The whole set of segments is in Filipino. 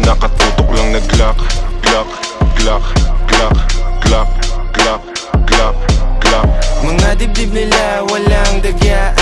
nakatutok lang na Glock, Glock, Glock, Glock, Glock, Glock, Glock, Glock. Mga dibdib nila walang dagya,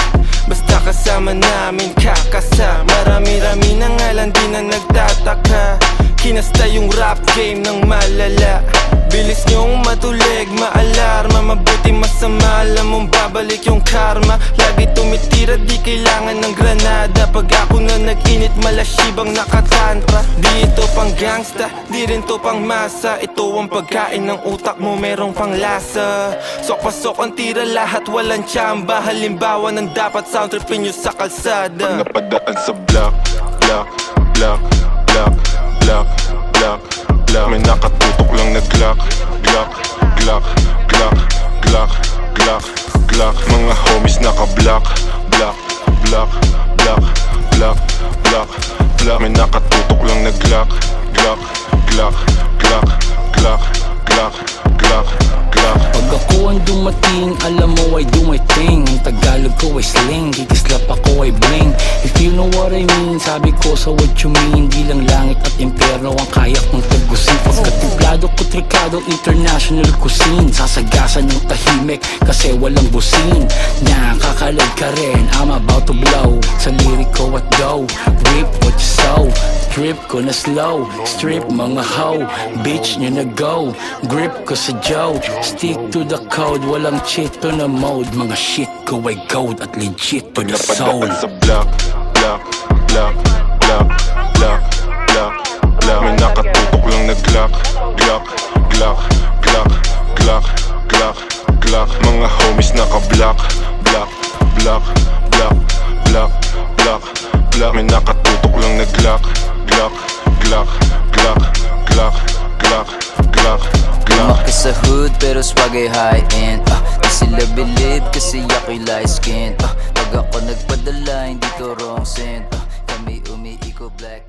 basta kasama namin kakasa. Marami-rami na nga lang di na nagtataka, kinasta yung rap game ng malala. Bilis nyong matulig, maalarma, mabuti masama, alam mong babalik yung karma. Lagi tumitira, di kailangan ng granada. Pag ako na nag-init, malasibang nakatantra. Di ito pang gangsta, di rin to pang masa. Ito ang pagkain ng utak mo, merong pang lasa. Sok-pasok ang tira, lahat walang tsamba. Halimbawa ng dapat sound tripin nyo sa kalsada. Pag napadaan sa block, block, block, block, block, block, block, may nakatutok lang na Glock, Glock, Glock, Glock, Glock, Glock, Glock. Mga homies naka-block, block, block, block, block, block, block, may nakatutok lang na Glock, Glock, Glock, Glock, Glock, Glock, Glock, Glock. Pag ako ang dumating, alam mo I do my thing. Ang Tagalog ko ay sling, kikislap ako ay bling. If you know what I mean, sabi ko sa what you mean. Di lang langit at impyerno ang kaya kong tagusin. Pagkatimplado ko trikado, international cuisine. Sasagasan yung tahimik kasi walang busin. Nakakalag ka rin, I'm about to blow. Sa lirik ko at go, rip what you sow. Drip ko na slow, strip mga hoe. Bitch nyo na go, grip ko sa Joe. Stick to the code, walang cheat to na mode. Mga shit ko ay gold at legit to the soul. Napadaan sa block, block, block, block, block, block, block, may nakatutok lang na Glock, Glock, Glock, Glock, Glock, Glock, Glock. Mga homies naka-block, block, block, block, block, block, block, may nakatutok lang na Glock, Glock, Glock, Glock, Glock, Glock, Glock, Glock. Lumaki sa hood pero swag ay high-end. Di sila believe kasi ako'y light skin. Pag ako nagpadala hindi to wrong scent. Kami umiiko black.